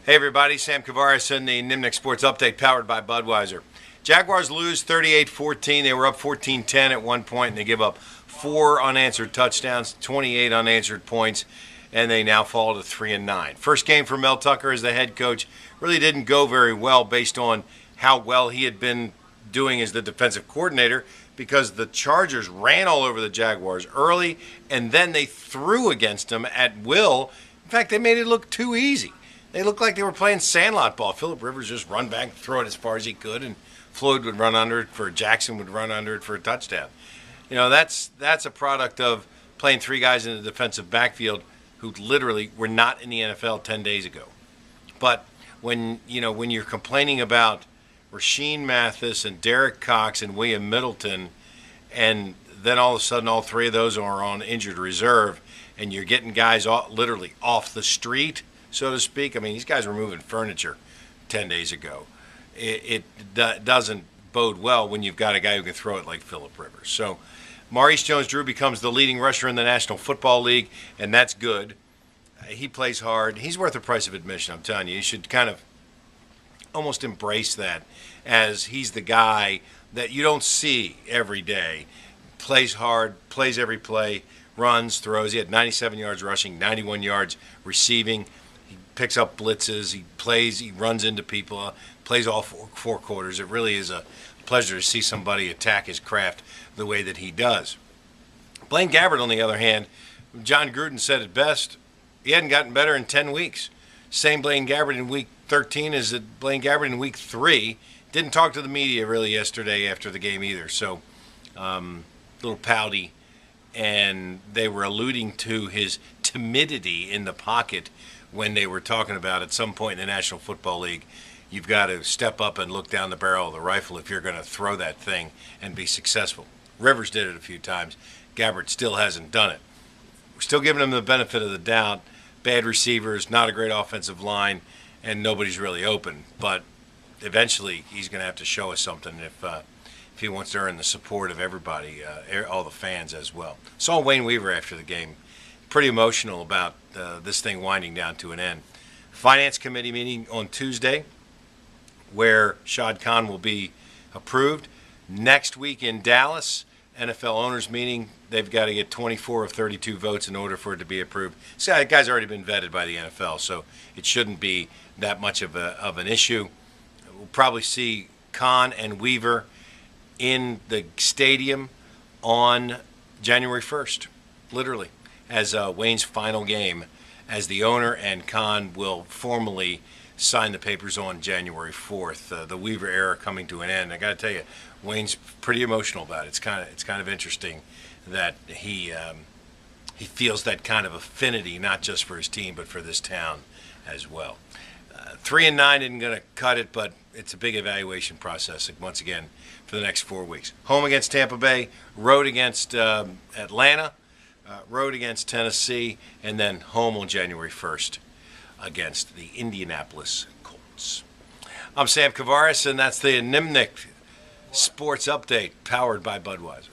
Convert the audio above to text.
Hey everybody, Sam Kavaris in the Nimnik Sports Update powered by Budweiser. Jaguars lose 38-14. They were up 14-10 at one point, and they give up 4 unanswered touchdowns, 28 unanswered points, and they now fall to 3-9. First game for Mel Tucker as the head coach really didn't go very well based on how well he had been doing as the defensive coordinator, because the Chargers ran all over the Jaguars early, and then they threw against them at will. In fact, they made it look too easy. They looked like they were playing sandlot ball. Phillip Rivers just run back, throw it as far as he could, and Floyd would run under it Jackson would run under it for a touchdown. You know, that's a product of playing 3 guys in the defensive backfield who literally were not in the NFL 10 days ago. But when you're complaining about Rashean Mathis and Derek Cox and William Middleton, and then all of a sudden all 3 of those are on injured reserve, and you're getting guys literally off the street, so to speak. I mean, these guys were moving furniture 10 days ago. It doesn't bode well when you've got a guy who can throw it like Phillip Rivers. So Maurice Jones-Drew becomes the leading rusher in the National Football League, and that's good. He plays hard. He's worth the price of admission, I'm telling you. You should kind of almost embrace that, as he's the guy that you don't see every day. Plays hard, plays every play, runs, throws. He had 97 yards rushing, 91 yards receiving. He picks up blitzes. He plays. He runs into people. Plays all four quarters. It really is a pleasure to see somebody attack his craft the way that he does. Blaine Gabbert, on the other hand, John Gruden said it best. He hadn't gotten better in 10 weeks. Same Blaine Gabbert in week 13 as Blaine Gabbert in week 3. Didn't talk to the media really yesterday after the game either. So, a little pouty. And they were alluding to his timidity in the pocket when they were talking about at some point in the National Football League, you've got to step up and look down the barrel of the rifle if you're going to throw that thing and be successful. Rivers did it a few times. Gabbert still hasn't done it. We're still giving him the benefit of the doubt. Bad receivers, not a great offensive line, and nobody's really open. But eventually he's going to have to show us something if he wants to earn the support of everybody, all the fans as well. Saw Wayne Weaver after the game. Pretty emotional about this thing winding down to an end. Finance committee meeting on Tuesday, where Shad Khan will be approved. Next week in Dallas, NFL owners meeting. They've got to get 24 of 32 votes in order for it to be approved. So that guy's already been vetted by the NFL, so it shouldn't be that much of an issue. We'll probably see Khan and Weaver in the stadium on January 1st, literally, as Wayne's final game as the owner, and Khan will formally sign the papers on January 4th. The Weaver era coming to an end. I got to tell you, Wayne's pretty emotional about it. It's kind of interesting that he feels that kind of affinity, not just for his team but for this town as well. 3-9 isn't going to cut it, but it's a big evaluation process once again for the next 4 weeks. Home against Tampa Bay, road against Atlanta, road against Tennessee, and then home on January 1st against the Indianapolis Colts. I'm Sam Kavaris, and that's the Nimnik Sports Update powered by Budweiser.